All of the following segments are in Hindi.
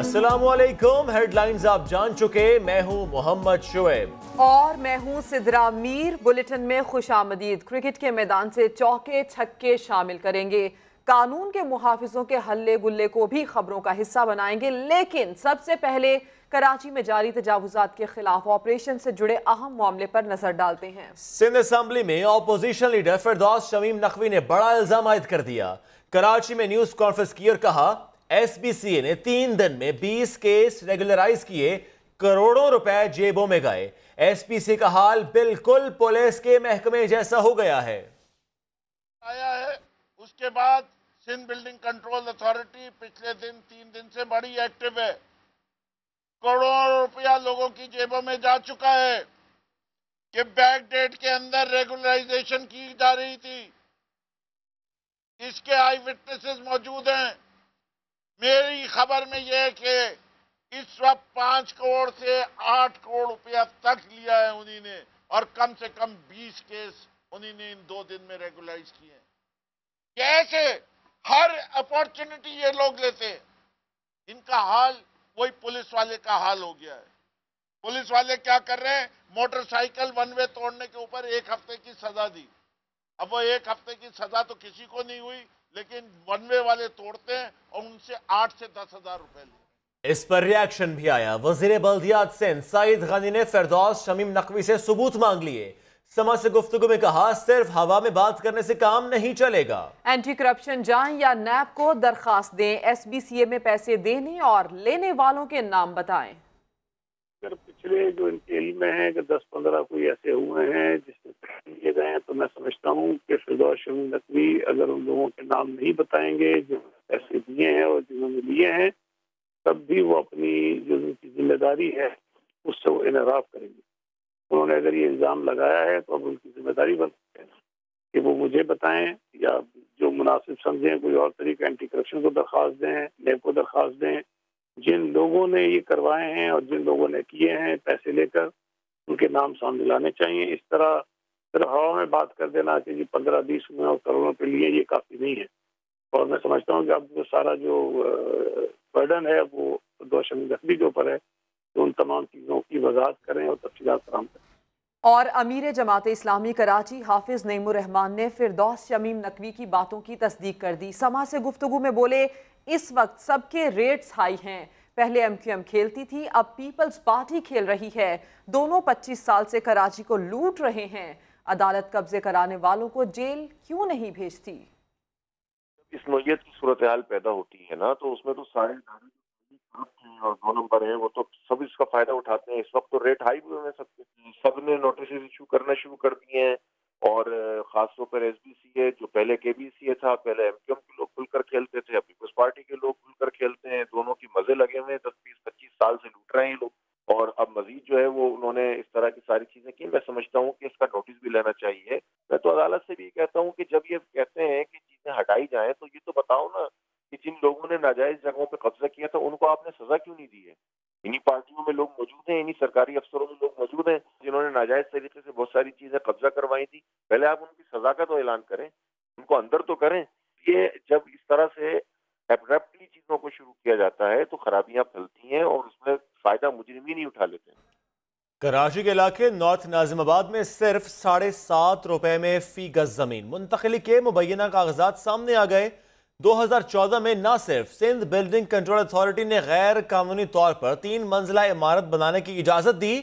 अस्सलामुअलैकुम। हेडलाइंस आप जान चुके, मैं हूं मोहम्मद शुएब और मैं हूं सिद्रा मीर। बुलेटिन में खुशामदीद। क्रिकेट के मैदान से चौके छक्के शामिल करेंगे, कानून के मुहाफिजों के हल्ले गुल्ले को भी खबरों का हिस्सा बनाएंगे, लेकिन सबसे पहले कराची में जारी तजावुजात के खिलाफ ऑपरेशन से जुड़े अहम मामले पर नजर डालते हैं। सिंध असेंबली में ऑपोजिशन लीडर फिरदौस शमीम नकवी ने बड़ा इल्जाम आयद कर दिया। कराची में न्यूज कॉन्फ्रेंस की और कहा SBCA ने 3 दिन में 20 केस रेगुलराइज किए, करोड़ों रुपए जेबों में गए। SPC का हाल बिल्कुल पुलिस के महकमे जैसा हो गया है। आया है उसके बाद सिंध बिल्डिंग कंट्रोल अथॉरिटी पिछले 3 दिन से बड़ी एक्टिव है। करोड़ों रुपया लोगों की जेबों में जा चुका है कि बैक डेट के अंदर रेगुलराइजेशन की जा रही थी। इसके आई विटनेसेस मौजूद हैं। मेरी खबर में यह है कि इस वक्त 5 करोड़ से 8 करोड़ रुपया तक लिया है उन्हीं ने, और कम से कम 20 केस उन्हीं ने इन 2 दिन में रेगुलराइज किए हैं। कैसे हर अपॉर्चुनिटी ये लोग लेते हैं। इनका हाल वही पुलिस वाले का हाल हो गया है। पुलिस वाले क्या कर रहे हैं, मोटरसाइकिल वन वे तोड़ने के ऊपर 1 हफ्ते की सजा दी। अब वो 1 हफ्ते की सजा तो किसी को नहीं हुई, लेकिन वन वे वाले तोड़ते हैं और उनसे 8 से 10 हजार रुपए ले। इस पर रिएक्शन भी आया। वजीर बल्दियात सिंध सईद गनी ने फिरदौस शमीम नकवी से सबूत मांग लिए। समा से गुफ्तगू में कहा, सिर्फ हवा में बात करने से काम नहीं चलेगा। एंटी करप्शन जाएं या नैब को दरखास्त दें, SBCA में पैसे देने और लेने वालों के नाम बताएं। अगर पिछले जो इनके इल्म में है कि 10-15 कोई ऐसे हुए हैं जिसमें पैसे लिए गए हैं, तो मैं समझता हूँ कि फिरदौस शमीम नकवी अगर उन लोगों के नाम नहीं बताएंगे जो पैसे दिए हैं और जिन्होंने लिए हैं, तब भी वो अपनी जो उनकी जिम्मेदारी है उससे वो इनराफ करेंगे। उन्होंने अगर ये इल्ज़ाम लगाया है तो अब उनकी जिम्मेदारी बनती है कि वो मुझे बताएं या जो मुनासिब समझें, कोई और तरीके एंटी करप्शन को दरख्वास्त दें, नैब को दरख्वास्त दें। जिन लोगों ने ये करवाए हैं और जिन लोगों ने किए हैं पैसे लेकर, उनके नाम सामने लाने चाहिए। इस तरह सिर्फ हवा में बात कर देना कि जी 15-20 हुए और करोड़ों के लिए, ये काफ़ी नहीं है। और मैं समझता हूँ कि अब जो सारा जो बर्डन है वो फिरदौस शमीम नकवी के ऊपर है, तो उन तमाम चीज़ों की वजाहत करें और तफसीलात फराहम करें। और अमीर जमात इस्लामी कराची हाफिज नईमुर रहमान ने फिरदौस शमीम नकवी की बातों की तस्दीक कर दी। समा से गुफ्तगू में बोले, इस वक्त सबके रेट्स हाई हैं। पहले MQM खेलती थी, अब पीपल्स पार्टी खेल रही है। दोनों 25 साल से कराची को लूट रहे हैं। अदालत कब्जे कराने वालों को जेल क्यों नहीं भेजती। इस नौयत की सूरत हाल पैदा होती है ना, तो उसमें तो सारे और 2 नंबर है वो तो सब इसका फायदा उठाते हैं। इस वक्त तो रेट हाई हुए हैं, सबने नोटिस इशू करना शुरू कर दिए हैं। और खासतौर पर SBCA जो पहले KBCA था, पहले MQM के लोग खुलकर खेलते थे, अब पीपल्स पार्टी के लोग खुलकर खेलते हैं। दोनों की मजे लगे हुए हैं, 10-20-25 साल से लूट रहे हैं ये लोग। और अब मजीद जो है वो उन्होंने इस तरह की सारी चीजें की। मैं समझता हूँ कि इसका नोटिस भी लेना चाहिए। मैं तो अदालत से भी कहता हूँ कि जब ये कहते हैं कि चीजें हटाई जाए, तो ये तो बताओ ना कि जिन लोगों ने नाजायज जगहों पे कब्जा किया था उनको आपने सजा क्यों नहीं दी है। इन्हीं पार्टियों में लोग मौजूद हैं, इन्हीं सरकारी अफसरों में लोग मौजूद हैं जिन्होंने नाजायज तरीके से बहुत सारी चीजें कब्जा करवाई थी। पहले आप उनकी सजा का तो ऐलान करें, उनको अंदर तो करें। ये जब इस तरह से एब्रप्टली चीजों को शुरू किया जाता है तो खराबियां फैलती हैं और उसमें फायदा मुजरिम ही नहीं उठा लेते हैं। कराची के इलाके नॉर्थ नाजिमाबाद में सिर्फ 7.5 रुपए में फी गज जमीन मुंतकिली के मुबैना कागजात सामने आ गए। 2014 में न सिर्फ सिंध बिल्डिंग कंट्रोल अथॉरिटी ने गैर कानूनी तौर पर 3 मंजिला इमारत बनाने की इजाजत दी,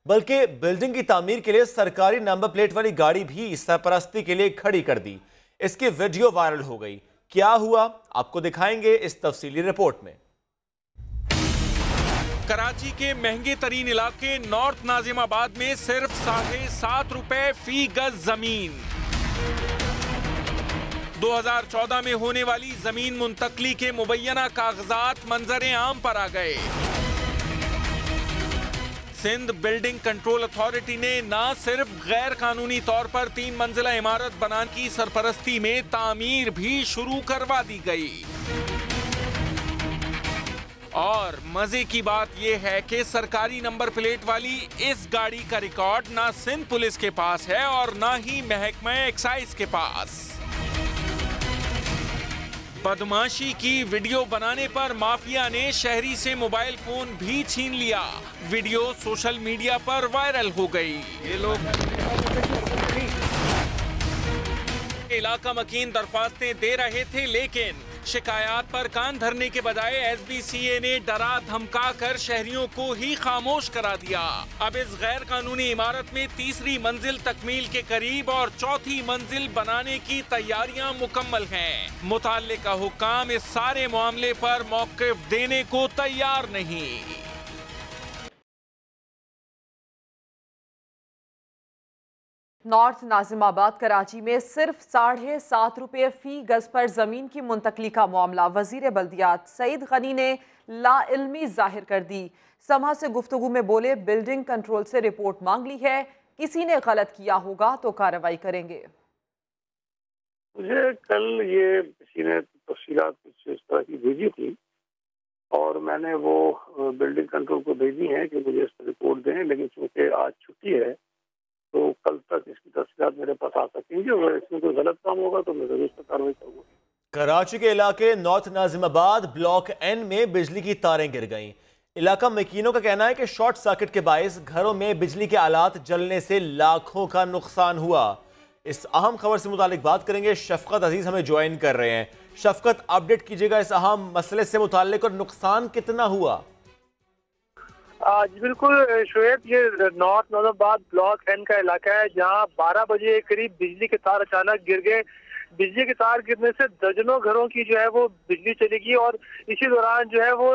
बल्कि बिल्डिंग की तामीर के लिए सरकारी नंबर प्लेट वाली गाड़ी भी सरपरस्ती के लिए खड़ी कर दी। इसकी वीडियो वायरल हो गई। क्या हुआ आपको दिखाएंगे इस तफसीली रिपोर्ट में। कराची के महंगे तरीन इलाके नॉर्थ नाजिमाबाद में सिर्फ 7.5 रुपए फी गज जमीन। 2014 में होने वाली जमीन मुंतकली के मुबैना कागजात मंजर आम पर आ गए। सिंध बिल्डिंग कंट्रोल अथॉरिटी ने न सिर्फ गैर कानूनी तौर पर 3 मंजिला इमारत बनाने की सरपरस्ती में तामीर भी शुरू करवा दी गई। और मजे की बात यह है कि सरकारी नंबर प्लेट वाली इस गाड़ी का रिकॉर्ड ना सिंध पुलिस के पास है और ना ही महकमा एक्साइज के पास। बदमाशी की वीडियो बनाने पर माफिया ने शहरी से मोबाइल फोन भी छीन लिया। वीडियो सोशल मीडिया पर वायरल हो गई। ये लोग इलाका मकीन दरख्वास्तें दे रहे थे, लेकिन शिकायत पर कान धरने के बजाय SBCA ने डरा धमका कर शहरियों को ही खामोश करा दिया। अब इस गैर कानूनी इमारत में तीसरी मंजिल तकमील के करीब और चौथी मंजिल बनाने की तैयारियां मुकम्मल हैं। मुताल्लिका हुक्काम इस सारे मामले पर मौक़िफ़ देने को तैयार नहीं। नॉर्थ नाजिमाबाद कराची में सिर्फ 7.5 रुपये फी गज पर जमीन की मुंतकली का मामला वजीर बल्दियात सईद गनी ने लाइल्मी जाहिर कर दी। समा से गुफ्तगू में बोले, बिल्डिंग कंट्रोल से रिपोर्ट मांग ली है, किसी ने गलत किया होगा तो कार्रवाई करेंगे। मुझे कल ये किसी ने तफसीलात कुछ इस तरह की भेजी थी और मैंने वो बिल्डिंग कंट्रोल को भेजी है कि मुझे इस पर रिपोर्ट दें, लेकिन चूंकि आज छुट्टी है तो कल तक इसकी तफसीलात मेरे पास आ सकेंगी और इसमें कोई गलत काम होगा तो मैं जरूर इस पर कार्रवाई करूँगा। कराची के इलाके नॉर्थ नाजिमाबाद ब्लॉक N में बिजली की तारें गिर गईं। इलाका मकीनों का कहना है कि शॉर्ट सर्किट के बायस घरों में बिजली के आलात जलने से लाखों का नुकसान हुआ। इस अहम खबर से मुतालिक बात करेंगे, शफकत अजीज हमें ज्वाइन कर रहे हैं। शफकत, अपडेट कीजिएगा इस अहम मसले से मुतालिक और नुकसान कितना हुआ? जी बिल्कुल शोएब, ये नॉर्थ नाजिमाबाद ब्लॉक N का इलाका है जहां 12 बजे करीब बिजली के तार अचानक गिर गए। बिजली के तार गिरने से दर्जनों घरों की जो है वो बिजली चली गई और इसी दौरान जो है वो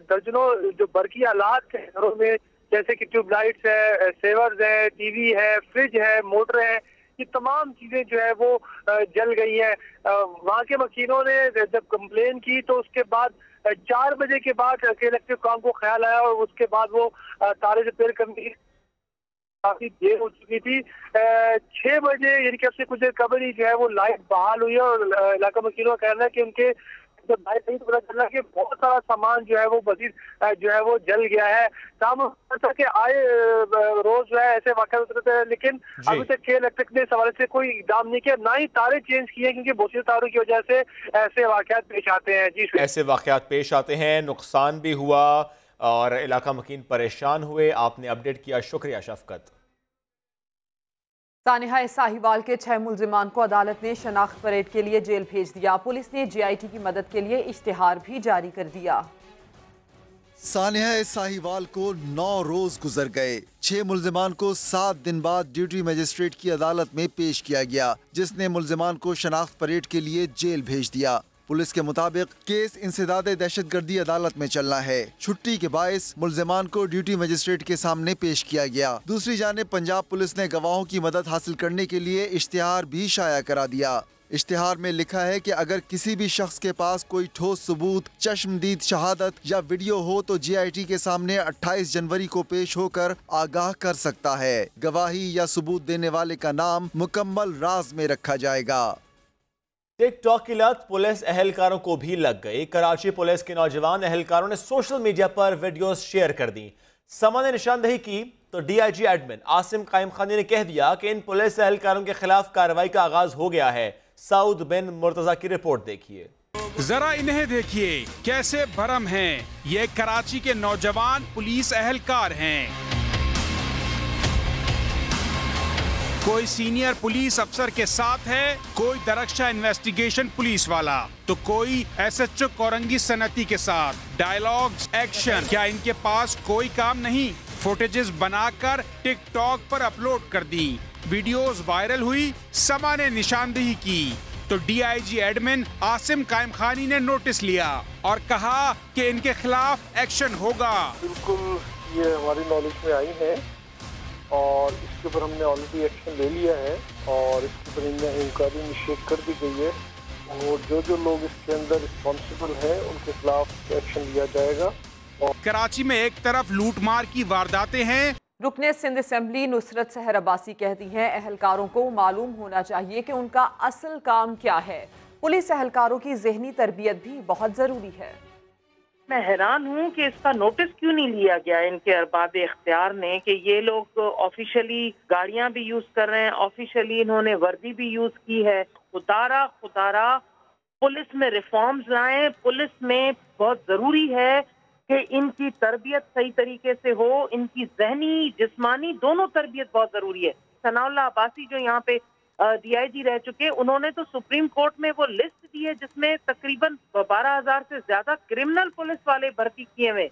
दर्जनों जो बरकी आलात है घरों में, जैसे कि ट्यूबलाइट्स है, सेवर्स है, टीवी है, फ्रिज है, मोटर है, ये तमाम चीजें जो है वो जल गई हैं। वहाँ के मकीनों ने जब कंप्लेन की तो उसके बाद 4 बजे के बाद इलेक्ट्रिक काम को ख्याल आया और उसके बाद वो तारे रिपेयर करने की काफी देर हो चुकी थी। 6 बजे यानी कि अब से कुछ देर कबल ही जो है वो लाइट बहाल हुई है और इलाका मकीनों का कहना है कि उनके जब लाइट नहीं तो पता चला कि बहुत सारा सामान जो है वो मजीद जो है वो जल गया है। कि आए रोज जो है ऐसे वाक़या होते हैं, लेकिन अभी तक के इलेक्ट्रिक ने इस हवाले से कोई इकदाम नहीं किया, ना ही तारे चेंज किए, क्योंकि बहुत सी तारों की वजह से ऐसे वाक़यात पेश आते हैं। जी, ऐसे वाक़यात पेश आते हैं, नुकसान भी हुआ और इलाका मकीन परेशान हुए। आपने अपडेट किया, शुक्रिया शफकत। सानिहा साहिवाल के 6 मुल्जिमान को अदालत ने शनाख्त परेड के लिए जेल भेज दिया। पुलिस ने GIT की मदद के लिए इश्तिहार भी जारी कर दिया। सानिहा साहिवाल को 9 रोज गुजर गए। 6 मुल्जिमान को 7 दिन बाद ड्यूटी मजिस्ट्रेट की अदालत में पेश किया गया, जिसने मुल्जिमान को शनाख्त परेड के लिए जेल भेज दिया। पुलिस के मुताबिक केस इंसदादे दहशतगर्दी अदालत में चलना है। छुट्टी के बायस मुल्जिमान को ड्यूटी मजिस्ट्रेट के सामने पेश किया गया। दूसरी जानिब पंजाब पुलिस ने गवाहों की मदद हासिल करने के लिए इश्तिहार भी शाया करा दिया। इश्तिहार में लिखा है कि अगर किसी भी शख्स के पास कोई ठोस सबूत, चश्मदीद शहादत या वीडियो हो तो GIT के सामने 28 जनवरी को पेश होकर आगाह कर सकता है। गवाही या सबूत देने वाले का नाम मुकम्मल राज में रखा जाएगा। टिकटॉक की लत पुलिस एहलकारों को भी लग गई। कराची पुलिस के नौजवान एहलकारों ने सोशल मीडिया पर वीडियोस शेयर कर दी। समा ने निशानदेही की तो DIG एडमिन आसिम कायम खानी ने कह दिया कि इन पुलिस एहलकारों के खिलाफ कार्रवाई का आगाज हो गया है। साउद बिन मुर्तजा की रिपोर्ट देखिए। जरा इन्हें देखिए कैसे भरम हैं। ये कराची के नौजवान पुलिस एहलकार हैं। कोई सीनियर पुलिस अफसर के साथ है, कोई दरख्शा इन्वेस्टिगेशन पुलिस वाला, तो कोई SHO कोरंगी सनती के साथ। डायलॉग्स, एक्शन, क्या इनके पास कोई काम नहीं? फुटेजेस बनाकर टिकटॉक पर अपलोड कर दी। वीडियोस वायरल हुई। समा ने निशानदेही की तो DIG एडमिन आसिम कायम खानी ने नोटिस लिया और कहा कि इनके खिलाफ एक्शन होगा। बिल्कुल ये हमारी नॉलेज में आई है और इसके ऊपर हमने ऑलरेडी एक्शन ले लिया है और इसके ऊपर इंक्वायरी इनिशिएट कर दी गई है और जो लोग इसके अंदर रिस्पॉन्सिबल हैं उनके खिलाफ एक्शन लिया जाएगा। और कराची में एक तरफ लूटमार की वारदातें हैं। रुकने सिंध असेंबली नुसरत सहर अब्बासी कहती हैं एहलकारों को मालूम होना चाहिए कि उनका असल काम क्या है। पुलिस एहलकारों की ज़हनी तरबियत भी बहुत ज़रूरी है। मैं हैरान हूँ कि इसका नोटिस क्यों नहीं लिया गया इनके अरबाब इख्तियार ने कि ये लोग ऑफिशियली गाड़ियाँ भी यूज़ कर रहे हैं, ऑफिशियली इन्होंने वर्दी भी यूज़ की है। खुदारा पुलिस में रिफॉर्म्स लाएं। पुलिस में बहुत जरूरी है कि इनकी तरबियत सही तरीके से हो, इनकी जहनी जिस्मानी दोनों तरबियत बहुत जरूरी है। सनाउल्लाह अब्बासी जो यहाँ पे DIG रह चुके, उन्होंने तो सुप्रीम कोर्ट में वो लिस्ट दी है जिसमें तकरीबन 12,000 से ज्यादा क्रिमिनल पुलिस वाले भर्ती किए हुए।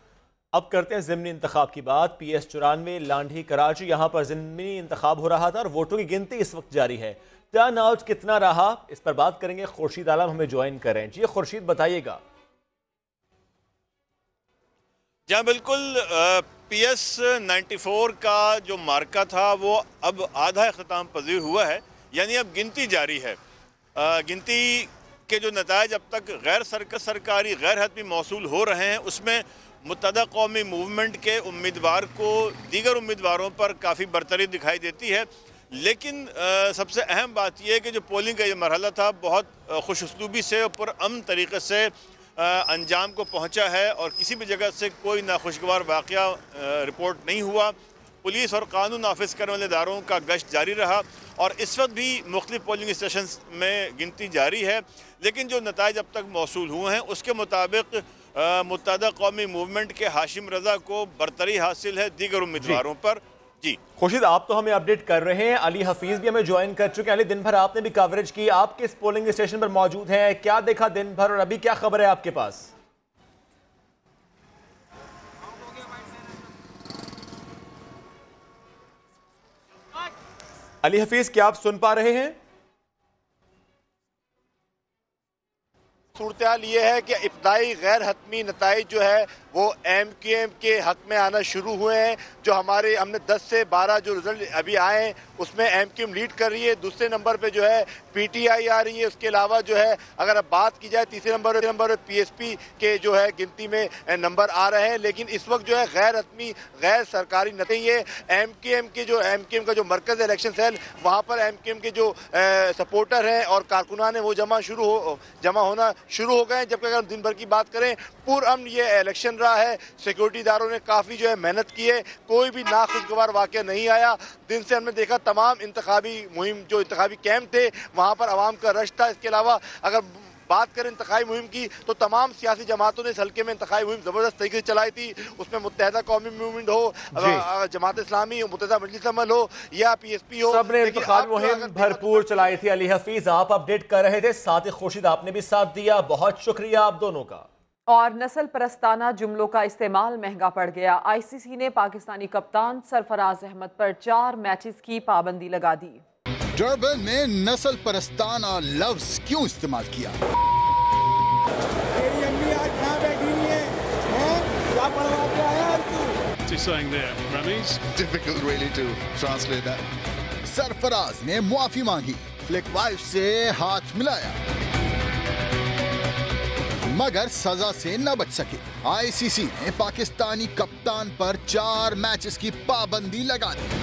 अब करते हैं ज़िमनी इंतखाब की बात। PS 94 लांढी कराची, यहाँ पर ज़िमनी इंतखाब हो रहा था और वोटों की गिनती इस वक्त जारी है। टर्न आउट कितना रहा, इस पर बात करेंगे। खुर्शीद आलम हमें ज्वाइन करें। जी खुर्शीद, बताइएगा। जहाँ बिल्कुल PS 94 का जो मार्का था वो अब आधा इख्तिताम पजीर हुआ है, यानी अब गिनती जारी है। गिनती के जो नताइज अब तक गैर सरकारी गैर हतमी मौसूल हो रहे हैं, उसमें मुत्तहदा कौमी मूवमेंट के उम्मीदवार को दीगर उम्मीदवारों पर काफ़ी बरतरी दिखाई देती है। लेकिन सबसे अहम बात यह है कि जो पोलिंग का ये मरहला था बहुत खुशउस्लूबी से और पुरअमन तरीके से अंजाम को पहुंचा है और किसी भी जगह से कोई नाखुशगवार वाक़या रिपोर्ट नहीं हुआ। पुलिस और कानून नाफिज करने वाले इदारों का गश्त जारी रहा और इस वक्त भी मुख्तलिफ पोलिंग स्टेशन में गिनती जारी है। लेकिन जो नताइज अब तक मौसूल हुए हैं उसके मुताबिक मुत्तहदा कौमी मूवमेंट के हाशिम रजा को बरतरी हासिल है दीगर उम्मीदवारों पर। जी खुर्शीद, आप तो हमें अपडेट कर रहे हैं, अली हफीज भी हमें ज्वाइन कर चुके हैं। अली, दिन भर आपने भी कवरेज की, आप किस पोलिंग स्टेशन पर मौजूद हैं, क्या देखा दिन भर और अभी क्या खबर है आपके पास? अली हफीज, क्या आप सुन पा रहे हैं? सूरत हाल ये है कि इब्तदाई गैर हतमी नताइज जो है वो MQM के हक में आना शुरू हुए हैं। जो हमने 10 से 12 जो रिजल्ट अभी आए हैं उसमें MQM लीड कर रही है। दूसरे नंबर पे जो है PTI आ रही है। उसके अलावा जो है अगर अब बात की जाए तीसरे नंबर पे PSP के जो है गिनती में नंबर आ रहे हैं। लेकिन इस वक्त जो है गैर हतमी गैर सरकारी नतीजे ये MQM का जो मरकज़ इलेक्शन सेल, वहाँ पर MQM के जो सपोर्टर हैं और कारकुनान हैं वो जमा होना शुरू हो गए हैं। जबकि अगर दिन भर की बात करें पुरअमन ये इलेक्शन रहा है। सिक्योरिटी इदारों ने काफ़ी जो है मेहनत की है, कोई भी नाखुशगवार वाक़या नहीं आया। दिन से हमने देखा तमाम इंतखाबी मुहिम जो इंतखाबी कैंप थे वहाँ पर आवाम का रश था। इसके अलावा अगर बात करें इंतखाबी मुहिम की तो तमाम सियासी जमातों ने इस हल्के में इंतखाबी मुहिम ज़बरदस्त तरीके से चलाई थी। उसमें मुत्तहदा कौमी मूवमेंट हो, जमात इस्लामी हो, मुत्तहदा मजलिस अमल हो या PSP हो, सबने इंतखाबी मुहिम भरपूर चलाई थी। अली हफीज, आप अपडेट कर रहे थे, साथ ही खुर्शीद आपने भी साथ दिया, बहुत शुक्रिया आप दोनों का। और नस्ल परस्ताना जुमलों का इस्तेमाल महंगा पड़ गया। ICC ने पाकिस्तानी कप्तान सरफराज अहमद पर 4 मैचेस की पाबंदी लगा दी। डरबन में नस्ल परस्ताना लफ्ज क्यों इस्तेमाल किया? तेरी अम्मी आज कहाँ बैठी हुई है? क्या पढ़वा के आया तू? Difficult really to translate that. Sarfaraz ने मुआफी मांगी, फ्लिक वाइफ से हाथ मिलाया, मगर सजा से न बच सके। ICC ने पाकिस्तानी कप्तान पर 4 मैचेस की पाबंदी लगा दी।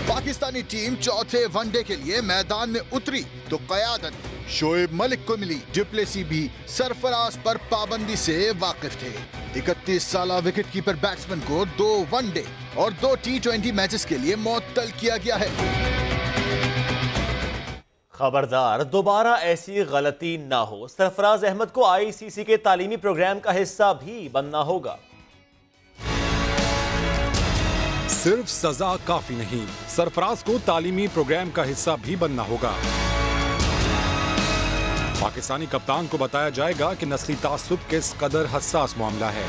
पाकिस्तानी टीम चौथे वनडे के लिए मैदान में उतरी तो क़यादत शोएब मलिक को मिली। डुप्लेसी भी सरफराज पर पाबंदी से वाकिफ थे। 31 साला विकेट कीपर बैट्समैन को 2 वनडे और 2 T20 मैचेस के लिए मुअत्तल किया गया है। खबरदार, दोबारा ऐसी गलती ना हो। सरफराज अहमद को ICC के तालीमी प्रोग्राम का हिस्सा भी बनना होगा। सिर्फ सजा काफी नहीं, सरफराज को तालीमी प्रोग्राम का हिस्सा भी बनना होगा। पाकिस्तानी कप्तान को बताया जाएगा कि नस्ली तासुब किस कदर हसास मामला है।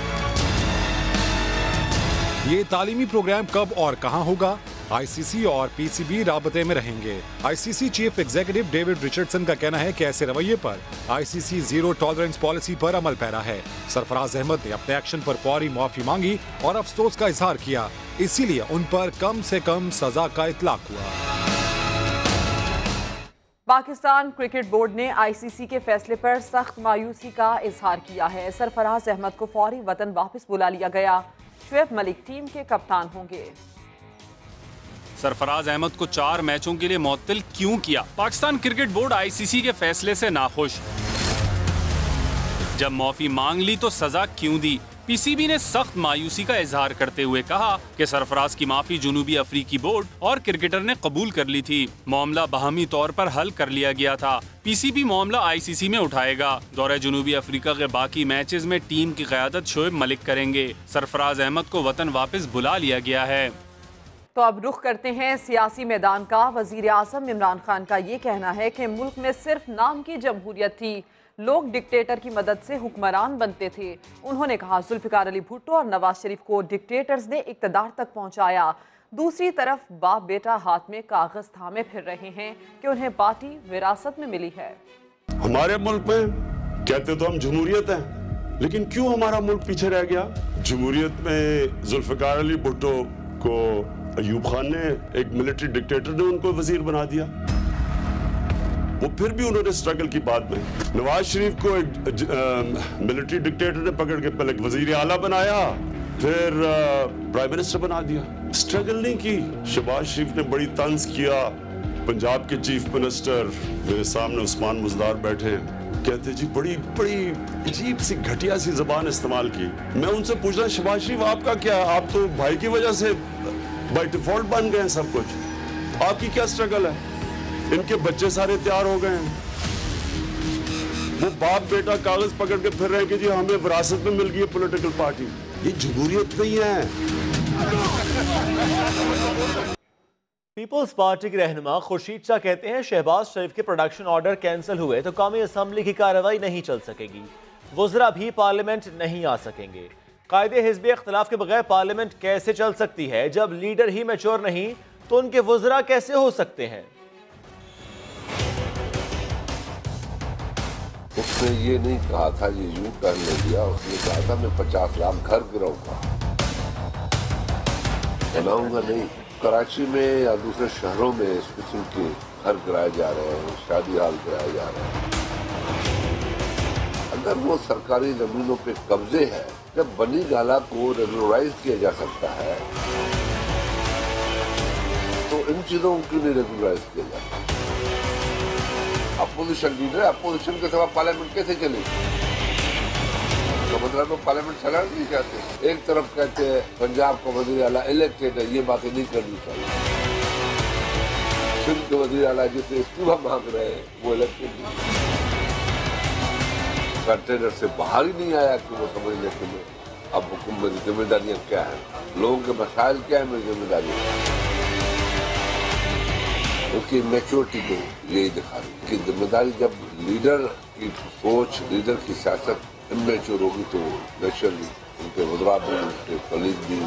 ये तालीमी प्रोग्राम कब और कहां होगा? ICC और PCB राबते में रहेंगे। ICC chief executive David Richardson का कहना है कि ऐसे रवैये पर ICC जीरो टॉलरेंस पॉलिसी पर अमल पैरा है। सरफराज अहमद ने अपने एक्शन पर फौरी माफी मांगी और अफसोस का इजहार किया, इसीलिए उन पर कम से कम सजा का इतलाक हुआ। पाकिस्तान क्रिकेट बोर्ड ने ICC के फैसले पर सख्त मायूसी का इजहार किया है। सरफराज अहमद को फौरी वतन वापस बुला लिया गया। शोएब मलिक टीम के कप्तान होंगे। सरफराज अहमद को 4 मैचों के लिए मुअत्तल क्यों किया? पाकिस्तान क्रिकेट बोर्ड ICC के फैसले से नाखुश। जब माफी मांग ली तो सजा क्यों दी? पीसीबी ने सख्त मायूसी का इजहार करते हुए कहा कि सरफराज की माफी जुनूबी अफ्रीकी बोर्ड और क्रिकेटर ने कबूल कर ली थी। मामला बाहमी तौर पर हल कर लिया गया था। पीसीबी मामला आईसीसी में उठाएगा। दौरे जुनूबी अफ्रीका के बाकी मैचेस में टीम की क़यादत शोएब मलिक करेंगे। सरफराज अहमद को वतन वापस बुला लिया गया है। तो अब रुख करते हैं सियासी मैदान का। वजीर आज़म इमरान खान का ये कहना है कि मुल्क में सिर्फ नाम की जमहूरियत थी, लोग डिक्टेटर की मदद से हुक्मरान बनते थे। उन्होंने कहा जुल्फ़िकार अली भुट्टो और नवाज शरीफ को डिक्टेटर्स ने इक़्तिदार तक पहुंचाया। दूसरी तरफ बाप बेटा हाथ में कागज थामे फिर रहे हैं कि उन्हें पार्टी विरासत में मिली है। हमारे मुल्क में कहते तो हम जमहूरियत है, लेकिन क्यों हमारा मुल्क पीछे रह गया? जमहूरियत में जुल्फ़िकार अली भुट्टो को अयूब खान ने, एक मिलिट्री डिक्टेटर ने उनको वजीर बना दिया। वो फिर भी उन्होंने स्ट्रगल की। बाद में नवाज शरीफ को एक मिलिट्री डिक्टेटर ने पकड़ के पहले वजीर आला बनाया, फिर प्राइम मिनिस्टर बना दिया। स्ट्रगल नहीं की। शहबाज शरीफ ने बड़ी तंज किया। पंजाब के चीफ मिनिस्टर मेरे सामने उस्मान मुजदार बैठे, कहते जी बड़ी बड़ी अजीब सी घटिया सी जबान इस्तेमाल की। मैं उनसे पूछ रहा शहबाज शरीफ आपका क्या, आप तो भाई की वजह से बाय डिफॉल्ट बन गए हैं सब कुछ, आपकी क्या स्ट्रगल है? इनके बच्चे सारे तैयार हो गए हैं, वो बाप बेटा कागज पकड़ के फिर रहे हैं कि जी हमें विरासत में मिल गई है पॉलिटिकल पार्टी। ये जमहूरियत नहीं है। पीपल्स पार्टी के रहनुमा खुर्शीद शाह कहते हैं शहबाज शरीफ के प्रोडक्शन ऑर्डर कैंसिल हुए तो कौमी असम्बली की कार्रवाई नहीं चल सकेगी, वज़रा भी पार्लियामेंट नहीं आ सकेंगे। कायदे हिज़्बी इख्तिलाफ के बगैर पार्लियामेंट कैसे चल सकती है? जब लीडर ही मैच्योर नहीं तो उनके वज़रा कैसे हो सकते हैं? उसने ये नहीं कहा था, ये यूं करने दिया, उसने कहा था मैं 50 लाख घर गिराऊंगा, बनाऊंगा नहीं। कराची में या दूसरे शहरों में इस किस्म के घर गिराए जा रहे हैं, शादी हाल गिराए जा रहे हैं। अगर वो सरकारी जमीनों पे कब्जे है, जब बनी गाला को रेगुलराइज किया जा सकता है तो इन चीजों को क्यों नहीं रेगुलराइज किया जाता? अपोजिशन लीडर, अपोजिशन के सिवा पार्लियामेंट कैसे चलेगी? तो मतलब पार्लियामेंट चला नहीं चाहते। एक तरफ कहते हैं पंजाब का वजीर आला इलेक्टेड है, ये बातें नहीं करनी चाहिए। सिंध के वजीर आला जिसे इस्तीफा मांग रहे हैं वो इलेक्टेड नहीं, कंटेनर से बाहर ही नहीं आया कि वो समझ ले कि अब हुकूमत की जिम्मेदारियां क्या है, लोगों के मसाइल क्या है, मेरी जिम्मेदारी क्योंकि मैच्योरिटी को यही दिखा रही कि जिम्मेदारी जब लीडर की सोच, लीडर की सियासत इमेच्योर होगी तो नेचुरली उनके वज़रा भी, उनके कलीग भी।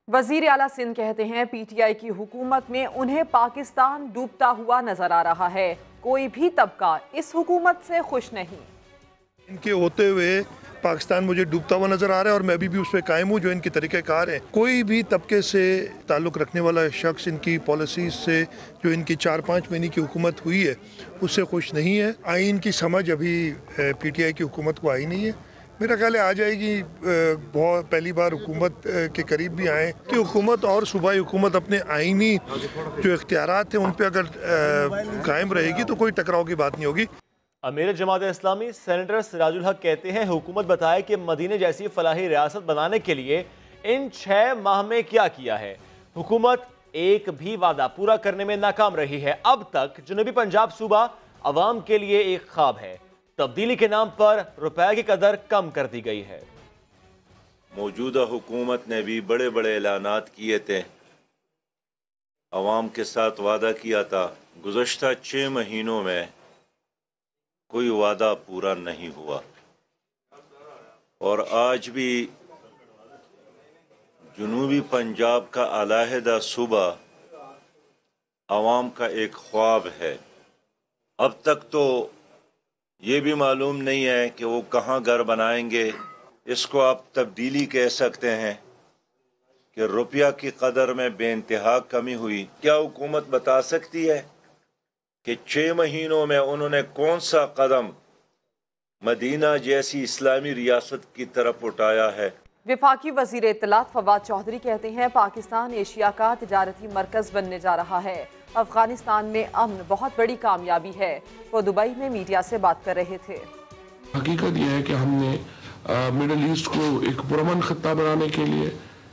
वजीर आला सिंध कहते हैं पीटीआई की हुकूमत में उन्हें पाकिस्तान डूबता हुआ नजर आ रहा है, कोई भी तबका इस हुकूमत से खुश नहीं। इनके होते हुए पाकिस्तान मुझे डूबता हुआ नजर आ रहा है और मैं भी उस पर कायम हूँ जो इनके तरीक़ेकार हैं। कोई भी तबके से ताल्लुक़ रखने वाला शख्स इनकी पॉलिसीज से, जो इनकी 4-5 महीने की हुकूमत हुई है, उससे खुश नहीं है। आइन की समझ अभी पीटीआई की हुकूमत को आई नहीं है। मेरा ख्याल है आ जाएगी। बहुत पहली बार हुकूमत के करीब भी आए कि हुकूमत और सूबाई हुकूमत अपने आइनी जो इख्तियारात हैं उन पर अगर कायम रहेगी तो कोई टकराव की बात नहीं होगी। अमीर जमात इस्लामी सेनेटर सिराजुल हक कहते हैं हुकूमत बताए कि मदीने जैसी फलाही रियासत बनाने के लिए इन 6 माह में क्या किया है। हुकूमत एक भी वादा पूरा करने में नाकाम रही है। अब तक जनूबी पंजाब सूबा अवाम के लिए एक ख्वाब है। तब्दीली के नाम पर रुपए की कदर कम कर दी गई है। मौजूदा हुकूमत ने भी बड़े बड़े ऐलानात किए थे, अवाम के साथ वादा किया था। गुज़श्ता 6 महीनों में कोई वादा पूरा नहीं हुआ और आज भी जनूबी पंजाब का अलहदा सूबा अवाम का एक ख्वाब है। अब तक तो ये भी मालूम नहीं है कि वो कहाँ घर बनाएंगे। इसको आप तब्दीली कह सकते हैं कि रुपया की कदर में बेइंतहा कमी हुई। क्या हुकूमत बता सकती है कि 6 महीनों में उन्होंने कौन सा कदम मदीना जैसी इस्लामी रियासत की तरफ उठाया है? विफाकी वजीर इत्तलात फवाद चौधरी कहते हैं पाकिस्तान एशिया का तिजारती मरकज बनने जा रहा है। अफगानिस्तान में अमन बहुत बड़ी कामयाबी है। वो दुबई में मीडिया से बात कर रहे थे। हकीकत यह है कि हमने मिडिल ईस्ट को एक पुरअमन खत्ता बनाने के लिए,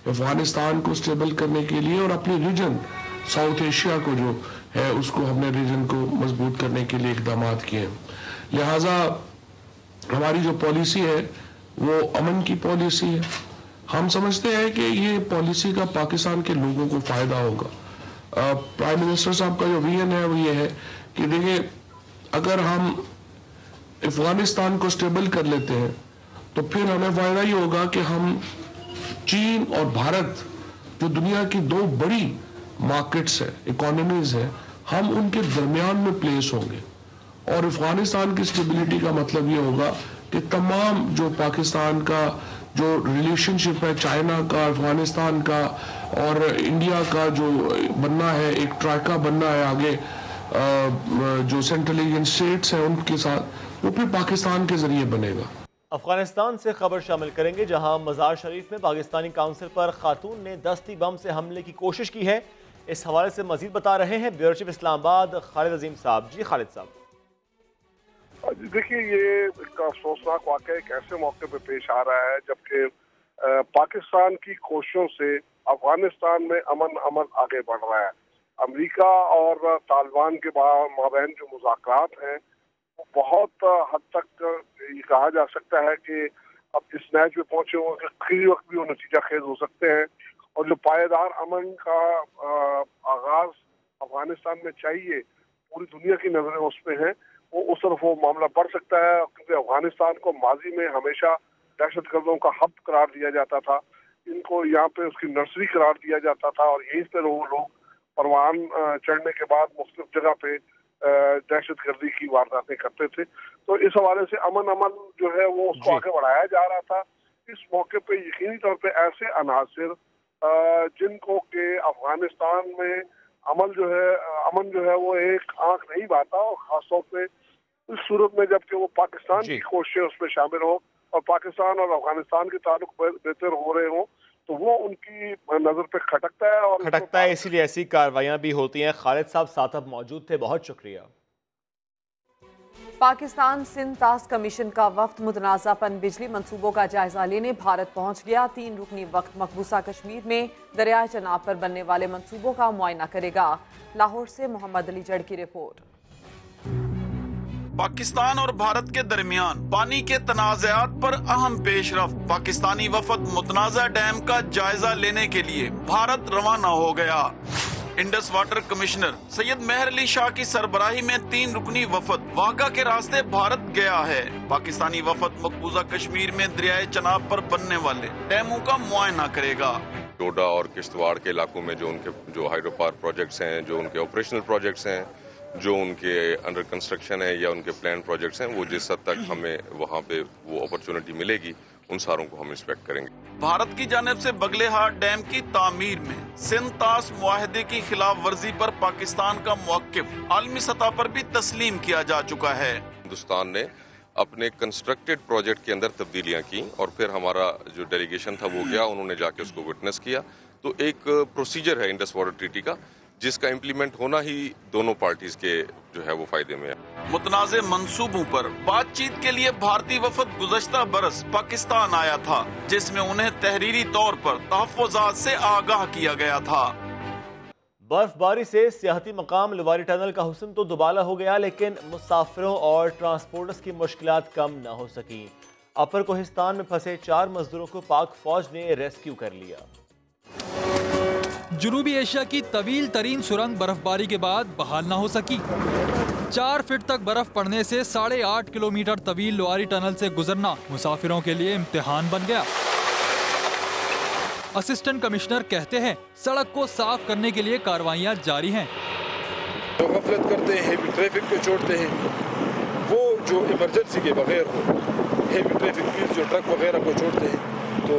अफगानिस्तान को स्टेबल करने के लिए और अपने रीजन साउथ एशिया को जो है उसको हमने रीजन को मजबूत करने के लिए इकदाम किए। लिहाजा हमारी जो पॉलिसी है वो अमन की पॉलिसी है। हम समझते हैं कि ये पॉलिसी का पाकिस्तान के लोगों को फायदा होगा। प्राइम मिनिस्टर साहब का जो विजन है वो ये है कि देखिए, अगर हम अफगानिस्तान को स्टेबल कर लेते हैं तो फिर हमें फायदा ही होगा कि हम चीन और भारत जो दुनिया की दो बड़ी मार्केट्स है, इकोनॉमीज है, हम उनके दरमियान में प्लेस होंगे। और अफगानिस्तान की स्टेबिलिटी का मतलब ये होगा कि तमाम जो पाकिस्तान का जो रिलेशनशिप है चाइना का, अफगानिस्तान का और इंडिया का जो बनना है, एक ट्राइका बनना है आगे जो सेंट्रल एशियन स्टेट्स हैं उनके साथ, वो फिर पाकिस्तान के जरिए बनेगा। अफगानिस्तान से खबर शामिल करेंगे, जहां मजार शरीफ में पाकिस्तानी काउंसिल पर खातून ने दस्ती बम से हमले की कोशिश की है। इस हवाले से मजीद बता रहे हैं ब्यूरो चीफ इस्लामाबाद खालिद अजीम साहब। जी खालिद साहब। देखिए, ये एक अफसोसनाक वाक़या एक ऐसे मौके पे पेश आ रहा है जबकि पाकिस्तान की कोशिशों से अफगानिस्तान में अमन आगे बढ़ रहा है। अमेरिका और तालिबान के माबैन जो मुज़ाकरात हैं वो बहुत हद तक ये कहा जा सकता है कि अब इस नैच पे पहुंचे हुए कि किसी वक्त भी वो नतीजा खेज हो सकते हैं। और जो पायदार अमन का आगाज अफगानिस्तान में चाहिए, पूरी दुनिया की नजरें उस पे हैं, वो उस तरफ वो मामला बढ़ सकता है। क्योंकि अफगानिस्तान को माजी में हमेशा दहशतगर्दों का हब करार दिया जाता था, इनको यहाँ पे उसकी नर्सरी करार दिया जाता था और यहीं पर वो लोग परवान चढ़ने के बाद मुख्तलिफ जगह पे दहशतगर्दी की वारदातें करते थे। तो इस हवाले से अमन जो है वो उसको आगे बढ़ाया जा रहा था। इस मौके पे यकीनी तौर पे ऐसे अनासिर जिनको के अफगानिस्तान में अमन जो है वो एक आंख नहीं बाता, और खासतौर पे इस सूरत में जबकि वो पाकिस्तान की कोशिशें उसमें शामिल हो और पाकिस्तान और अफगानिस्तान के ताल्लुक बेहतर हो रहे हों, तो वो उनकी नजर पे खटकता है, इसीलिए ऐसी कार्रवाइयां भी होती हैं। खालिद साहब साथ अब मौजूद थे, बहुत शुक्रिया। पाकिस्तान सिंध टास्क कमीशन का वफ्द मुतनाज़ापन बिजली मंसूबों का जायजा लेने भारत पहुंच गया। 3 रुकनी वक्त मकबूसा कश्मीर में दरियाए चनाब पर बनने वाले मंसूबों का मुआयना करेगा। लाहौर से मोहम्मद अली जड़ की रिपोर्ट। पाकिस्तान और भारत के दरमियान पानी के तनाज़ात पर अहम पेशरफ्त। पाकिस्तानी वफद मुतनाज़ा डैम का जायजा लेने के लिए भारत रवाना हो गया। इंडस वाटर कमिश्नर सैयद मेहर अली शाह की सरबराही में 3 रुकनी वफद वाघा के रास्ते भारत गया है। पाकिस्तानी वफद मकबूजा कश्मीर में दरियाए चनाब पर बनने वाले डैमों का मुआयना करेगा। डोडा और किश्तवाड़ के इलाकों में जो हाइड्रो पावर प्रोजेक्ट्स हैं, जो उनके ऑपरेशनल प्रोजेक्ट्स हैं, जो उनके अंडर कंस्ट्रक्शन है या उनके प्लान प्रोजेक्ट्स हैं, वो जिस हद तक हमें वहाँ पे वो अपॉर्चुनिटी मिलेगी उन सारों को हम इंस्पेक्ट करेंगे। भारत की जानिब से बगलेहार डैम की तामीर में सिंध टास्क मुआहदे की खिलाफ वर्जी पर पाकिस्तान का मौक़िफ़ आलमी सतह पर भी तस्लीम किया जा चुका है। हिंदुस्तान ने अपने कंस्ट्रक्टेड प्रोजेक्ट के अंदर तब्दीलियां की और फिर हमारा जो डेलीगेशन था वो गया, उन्होंने जाके उसको विटनेस किया। तो एक प्रोसीजर है इंडस वाटर ट्रीटी का, जिसका इम्प्लीमेंट होना ही दोनों पार्टीज के जो है वो फायदे में है। मुतनाज़े मंसूबों पर बातचीत के लिए भारतीय वफद गुज़श्ता बरस पाकिस्तान आया था, जिसमें उन्हें तहरीरी तौर पर तहफ़्फ़ुज़ात से आगाह किया गया था। बर्फबारी से सियाहती मकाम लुवारी टनल का हुस्न तो दुबाला हो गया, लेकिन मुसाफिरों और ट्रांसपोर्टर्स की मुश्किलात कम न हो सकी। अपर कोहिस्तान में फंसे 4 मजदूरों को पाक फौज ने रेस्क्यू कर लिया। जुनूबी एशिया की तवील तरीन सुरंग बर्फबारी के बाद बहाल न हो सकी। 4 फीट तक बर्फ पड़ने से 8.5 किलोमीटर तवील लुवारी टनल से गुजरना मुसाफिरों के लिए इम्तिहान बन गया। असिस्टेंट कमिश्नर कहते हैं सड़क को साफ करने के लिए कार्रवाइयां जारी हैं। जो गफलत करते हैं, हेवी ट्रैफिक को छोड़ते हैं, वो जो इमरजेंसी के बगैर हो, हेवी ट्रैफिक पुलिस जो ट्रक वगैरह को छोड़ते हैं, तो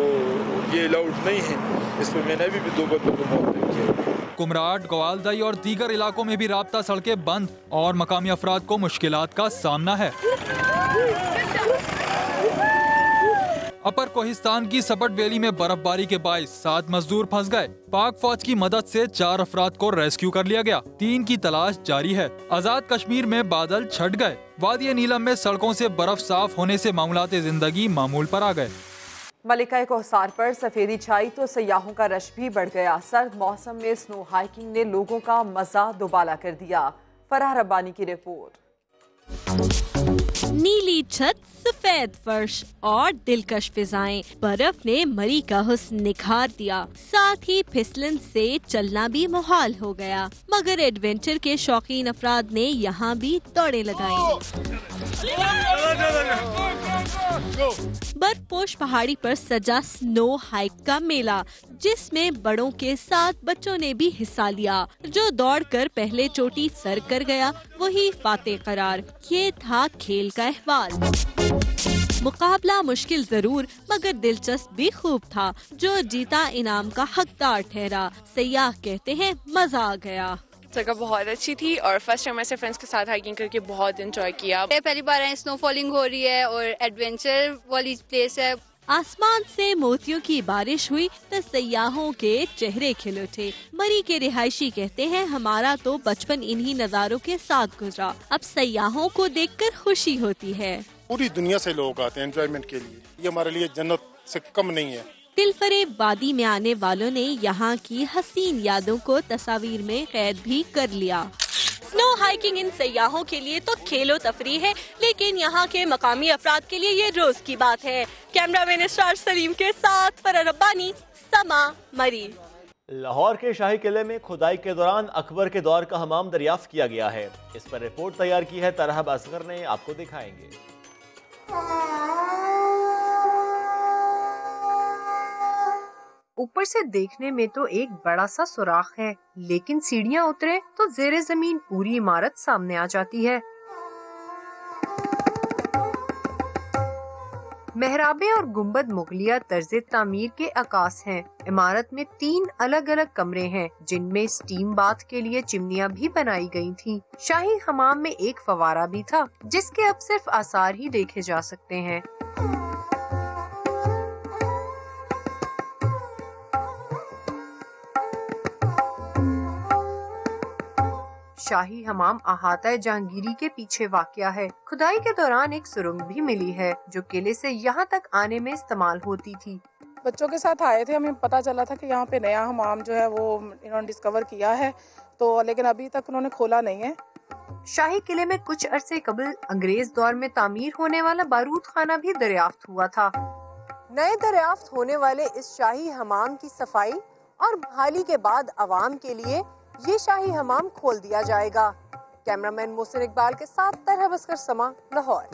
ये अलाउड नहीं है। इसमें मैंने भी 2 बंदों को मौत दी। कुमराट, ग्वालदई और दीगर इलाकों में भी राब्ता सड़कें बंद और मकामी अफराद को मुश्किलात का सामना है। अपर कोहिस्तान की सपट वैली में बर्फबारी के बाइस 7 मजदूर फंस गए। पाक फौज की मदद से 4 अफराद को रेस्क्यू कर लिया गया, 3 की तलाश जारी है। आजाद कश्मीर में बादल छट गए। वादी नीलम में सड़कों से बर्फ साफ होने से मामूलात जिंदगी मामूल पर आ गए। मलिका कोहसार पर सफेदी छाई तो सयाहों का रश भी बढ़ गया। सर्द मौसम में स्नो हाइकिंग ने लोगों का मजा दुबाला कर दिया। फराह रब्बानी की रिपोर्ट। नीली छत, सफेद फर्श और दिलकश फिजाएं, बर्फ ने मरी का हुस्न निखार दिया। साथ ही फिसलन से चलना भी मुहाल हो गया। मगर एडवेंचर के शौकीन अफराद ने यहाँ भी दौड़े लगाई। बर्फपोश पहाड़ी पर सजा स्नो हाइक का मेला, जिसमें बड़ों के साथ बच्चों ने भी हिस्सा लिया। जो दौड़कर पहले चोटी सर कर गया वही फातेह करार। ये था खेल का अहवाल। मुकाबला मुश्किल जरूर मगर दिलचस्प भी खूब था। जो जीता इनाम का हकदार ठहरा। सयाह कहते हैं मजा आ गया। जगह बहुत अच्छी थी और फर्स्ट टाइम ऐसे फ्रेंड्स के साथ हाइकिंग करके बहुत एंजॉय किया। पहली बार स्नोफॉलिंग हो रही है और एडवेंचर वाली प्लेस है। आसमान से मोतियों की बारिश हुई तो सयाहों के चेहरे खिल उठे। मरी के रिहायशी कहते हैं हमारा तो बचपन इन्हीं नज़ारों के साथ गुजरा। अब सयाहों को देखकर खुशी होती है। पूरी दुनिया से लोग आते हैं एंजॉयमेंट के लिए। ये हमारे लिए जन्नत से कम नहीं है। दिलफरेब वादी में आने वालों ने यहाँ की हसीन यादों को तस्वीर में कैद भी कर लिया। स्नो हाइकिंग इन सयाहों के लिए तो खेलो तफरी है, लेकिन यहाँ के मकामी अफराद के लिए ये रोज की बात है। कैमरामैन स्टार सलीम के साथ फराह रब्बानी, समा, मरी। लाहौर के शाही किले में खुदाई के दौरान अकबर के दौर का हमाम दरियाफ्त किया गया है। इस पर रिपोर्ट तैयार की है तरहब असगर ने, आपको दिखाएंगे। ऊपर से देखने में तो एक बड़ा सा सुराख है, लेकिन सीढ़ियां उतरे तो जेरे जमीन पूरी इमारत सामने आ जाती है। मेहराबे और गुंबद मुगलिया तर्ज तामीर के अकास हैं। इमारत में 3 अलग अलग कमरे हैं, जिनमें स्टीम बाथ के लिए चिमनियां भी बनाई गई थीं। शाही हमाम में एक फवारा भी था, जिसके अब सिर्फ आसार ही देखे जा सकते हैं। शाही हमाम अहाता जहांगीरी के पीछे वाक़या है। खुदाई के दौरान एक सुरंग भी मिली है, जो किले से यहाँ तक आने में इस्तेमाल होती थी। बच्चों के साथ आए थे, हमें पता चला था कि यहाँ पे नया हमाम जो है वो इन्होंने डिस्कवर किया है, तो लेकिन अभी तक उन्होंने खोला नहीं है। शाही किले में कुछ अरसे कबल अंग्रेज दौर में तामीर होने वाला बारूद खाना भी दरियाफ्त हुआ था। नए दरियाफ्त होने वाले इस शाही हमाम की सफाई और बहाली के बाद अवाम के लिए ये शाही हमाम खोल दिया जाएगा। कैमरामैन मोहसिन इकबाल के साथ तरहब असगर, समा, लाहौर।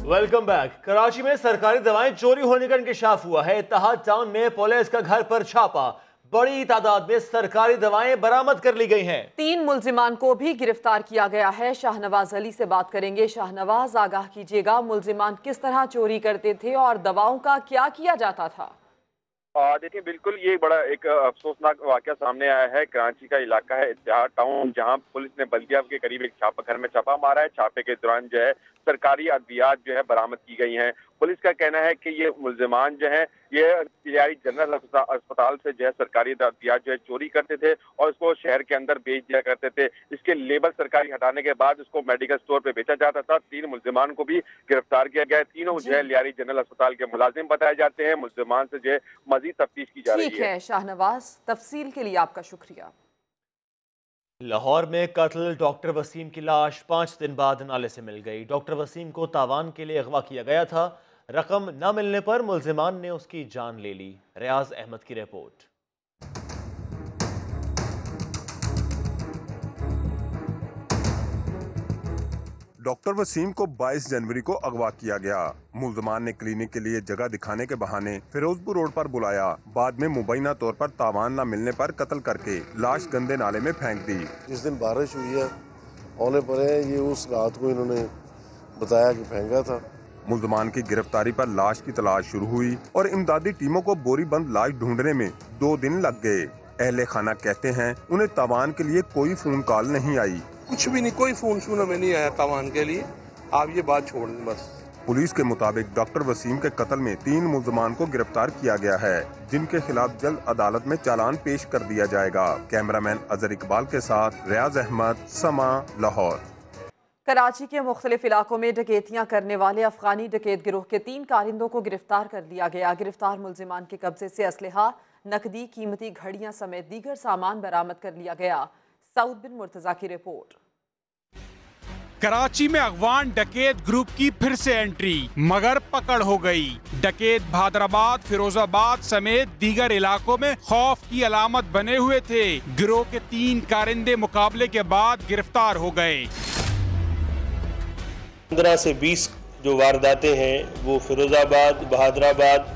Welcome back. कराची में सरकारी दवाएं चोरी होने का इंकशाफ हुआ है। इत्तेहाद टाउन में पुलिस का घर पर छापा, बड़ी तादाद में सरकारी दवाएं बरामद कर ली गई हैं। 3 मुल्जिमान को भी गिरफ्तार किया गया है। शाहनवाज अली से बात करेंगे। शाहनवाज, आगाह कीजिएगा, मुल्जिमान किस तरह चोरी करते थे और दवाओं का क्या किया जाता था? देखिए, बिल्कुल ये बड़ा एक अफसोसनाक वाकया सामने आया है। कराची का इलाका है इत्तेहाद टाउन, जहां पुलिस ने बल्दिया के करीब एक घर में छापा मारा है। छापे के दौरान जो है सरकारी अद्वियात जो है बरामद की गई हैं। पुलिस का कहना है कि ये मुल्जिमान जो है ये लियारी जनरल अस्पताल से जो है सरकारी अद्वियात जो है चोरी करते थे और उसको शहर के अंदर बेच दिया करते थे। इसके लेबल सरकारी हटाने के बाद उसको मेडिकल स्टोर पे बेचा जाता था। 3 मुल्जिमान को भी गिरफ्तार किया गया है। तीनों जो है लियारी जनरल अस्पताल के मुलाजिम बताए जाते हैं। मुल्जिमान से जो है मजीद तफ्तीश की जा रही है। ठीक है शाहनवाज, तफसील के लिए आपका शुक्रिया। लाहौर में कत्ल डॉक्टर वसीम की लाश 5 दिन बाद नाले से मिल गई। डॉक्टर वसीम को तावान के लिए अगवा किया गया था। रकम न मिलने पर मुल्जिमान ने उसकी जान ले ली। रियाज अहमद की रिपोर्ट। डॉक्टर वसीम को 22 जनवरी को अगवा किया गया। मुल्जिमान ने क्लिनिक के लिए जगह दिखाने के बहाने फिरोजपुर रोड पर बुलाया। बाद में मुबैना तौर पर तावान न मिलने पर कत्ल करके लाश गंदे नाले में फेंक दी। जिस दिन बारिश हुई है होने पर ये उस रात को इन्होंने बताया कि फेंका था। मुल्जिमान की गिरफ्तारी पर लाश की तलाश शुरू हुई और इमदादी टीमों को बोरी बंद लाश ढूंढने में 2 दिन लग गए। अहले खाना कहते हैं उन्हें तावान के लिए कोई फोन कॉल नहीं आई। कुछ भी नहीं, कोई फोन हमें नहीं आया तावान के लिए। आप ये बात छोड़ दें बस। पुलिस के मुताबिक डॉक्टर वसीम के कत्ल में 3 मुल्जमान को गिरफ्तार किया गया है, जिनके खिलाफ जल्द अदालत में चालान पेश कर दिया जाएगा। कैमरामैन अजहर इकबाल के साथ रियाज अहमद, समा, लाहौर। कराची के मुख्तलिफ इलाकों में डकैतियां करने वाले अफगानी डकैत गिरोह के 3 कारिंदों को गिरफ्तार कर लिया गया। गिरफ्तार मुल्जिमान के कब्जे से असलहा, नकदी, कीमती घड़ियां समेत दीगर सामान बरामद कर लिया गया। सऊद बिन मुर्तजा की रिपोर्ट। कराची में अफगान डकैत ग्रुप की फिर से एंट्री, मगर पकड़ हो गई। डकैत भादराबाद, फिरोजाबाद समेत दीगर इलाकों में खौफ की अलामत बने हुए थे। गिरोह के 3 कारिंदे मुकाबले के बाद गिरफ्तार हो गए। 15 से 20 जो वारदातें हैं वो Firozabad, Bahadrabad,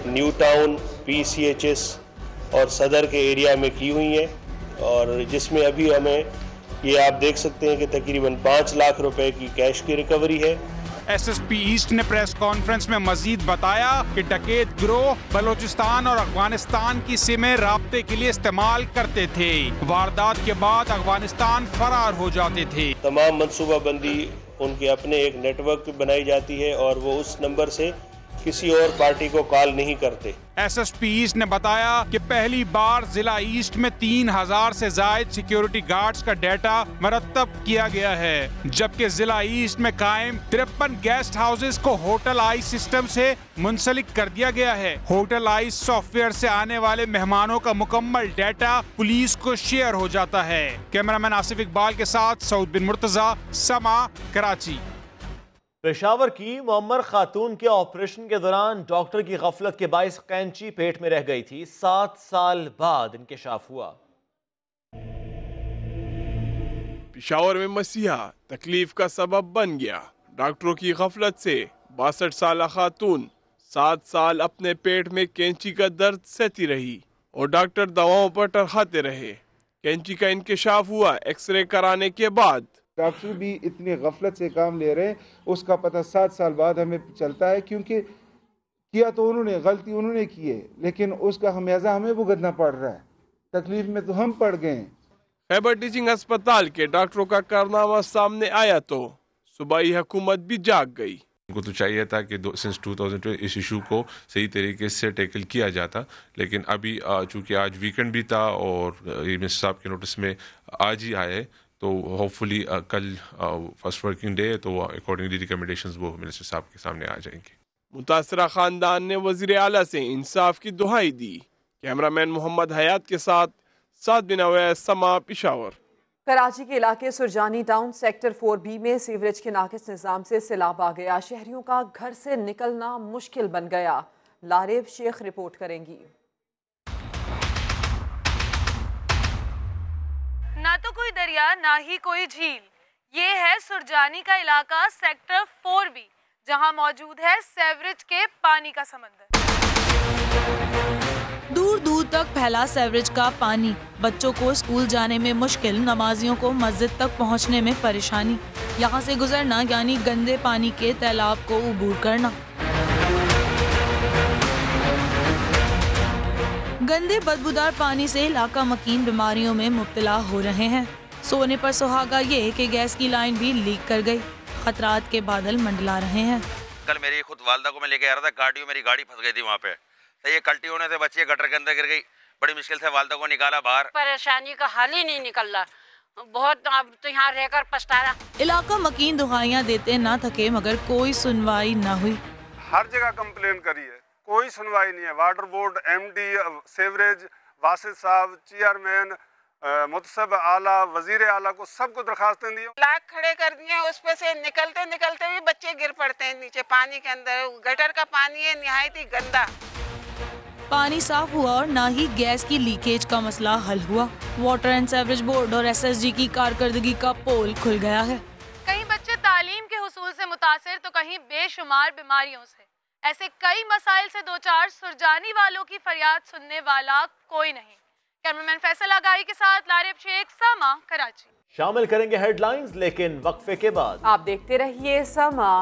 new town, PCHS और सदर के एरिया में की हुई हैं, और जिसमें अभी हमें ये आप देख सकते हैं कि तकरीबन 5 लाख रुपए की कैश की रिकवरी है। SSP ईस्ट ने प्रेस कॉन्फ्रेंस में मजीद बताया कि डकैत गिरोह बलोचिस्तान और अफगानिस्तान की सिमें राब्ते के लिए इस्तेमाल करते थे। वारदात के बाद अफगानिस्तान फरार हो जाते थे। तमाम मनसूबाबंदी उनके अपने एक नेटवर्क पे बनाई जाती है और वो उस नंबर से किसी और पार्टी को कॉल नहीं करते। SSP ईस्ट ने बताया कि पहली बार जिला ईस्ट में 3000 से जायद सिक्योरिटी गार्ड्स का डाटा मरतब किया गया है, जबकि जिला ईस्ट में कायम 53 गेस्ट हाउसेस को होटल आइस सिस्टम से मुंसलिक कर दिया गया है। होटल आइस सॉफ्टवेयर से आने वाले मेहमानों का मुकम्मल डाटा पुलिस को शेयर हो जाता है। कैमरामैन आसिफ इकबाल के साथ सऊद बिन मुर्तजा, समा, कराची। पेशावर की मुअम्मर खातून के ऑपरेशन के दौरान डॉक्टर की गफलत के बाइस कैंची पेट में रह गई थी। 7 साल बाद इंकशाफ हुआ। पेशावर में मसीहा तकलीफ का सबब बन गया। डॉक्टरों की गफलत से 62 साल खातून 7 साल अपने पेट में कैंची का दर्द सहती रही और डॉक्टर दवाओं पर टरखाते रहे। कैंची का इंकशाफ हुआ एक्सरे कराने के बाद। डॉक्टर भी इतनी गफलत से काम ले रहे हैं, उसका पता 7 साल बाद हमें चलता है, क्योंकि किया तो उन्होंने, गलती उन्होंने की है, लेकिन उसका खमियाजा हमें भुगतना पड़ रहा है। तकलीफ में तो हम पड़ गए। खैबर टीचिंग अस्पताल के डॉक्टरों का कारनामा सामने आया तो सूबाई हुकूमत भी जाग गई। उनको तो चाहिए था कि सिंस 2012 इस इशू को सही तरीके से टैकल किया जाता, लेकिन अभी चूँकि आज वीकेंड भी था और मिनिस्टर साहब के नोटिस में आज ही आए, तो होपफुली कल फर्स्ट वर्किंग डे, तो अकॉर्डिंगली रिकमेंडेशंस वो मिनिस्टर साहब के सामने आ जाएंगे। मुतासरा खानदान ने वज़ीर आला से इंसाफ की दुहाई दी। कैमरामैन मोहम्मद हयात के साथ साद बिन अवैस, समा, पेशावर। कराची के इलाके सुरजानी टाउन सेक्टर 4B में सीवरेज के नाकिस निज़ाम से सैलाब आ गया। शहरियों का घर से निकलना मुश्किल बन गया। लारेब शेख रिपोर्ट करेंगी। ना तो कोई दरिया, ना ही कोई झील। ये है सुरजानी का इलाका सेक्टर 4B, जहां मौजूद है सीवरेज के पानी का समंदर। दूर दूर तक फैला सीवरेज का पानी, बच्चों को स्कूल जाने में मुश्किल, नमाजियों को मस्जिद तक पहुंचने में परेशानी। यहां से गुजरना यानी गंदे पानी के तालाब को उबूर करना। गंदे बदबूदार पानी से इलाका मकीन बीमारियों में मुब्तला हो रहे हैं। सोने पर सुहागा ये कि गैस की लाइन भी लीक कर गई। खतरात के बादल मंडला रहे हैं। कल मेरी खुद वालदा को मैं लेके आ रहा था, गाड़ियों मेरी गाड़ी फंस गई थी वहाँ पे। तो ये कल्टी होने से बच्ची गटर के अंदर गिर गई। बड़ी मुश्किल से वालदा को निकाला बाहर। परेशानी का हल ही नहीं निकल रहा, बहुत अब तो यहाँ रहकर पछता रहा। इलाका मकीन दुहाइयाँ देते ना थके, मगर कोई सुनवाई न हुई। हर जगह कंप्लेन करी है, कोई सुनवाई नहीं है। Water board, MD, sewerage, Wasid साहब, चेयरमैन, मुतसब आला, वजीर आला को सबको दरखास्तें दी। लाख खड़े कर दिए, उस पे से निकलते निकलते भी बच्चे गिर पड़ते हैं नीचे पानी के अंदर। गटर का पानी है निहायत ही गंदा। पानी साफ हुआ और ना ही गैस की लीकेज का मसला हल हुआ। वाटर एंड सीवरेज बोर्ड और SSG की कारकर्दगी का पोल खुल गया है। कहीं बच्चे तालीम के हुसूल से मुतासिर, तो कहीं बेशुमार बीमारियों से। ऐसे कई मसाइल से दो चार सुरजानी वालों की फरियाद सुनने वाला कोई नहीं। कैमरामैन फैसल आगाही के साथ लारेब शेख, समा, कराची। शामिल करेंगे हेडलाइंस, लेकिन वक्फे के बाद। आप देखते रहिए समा।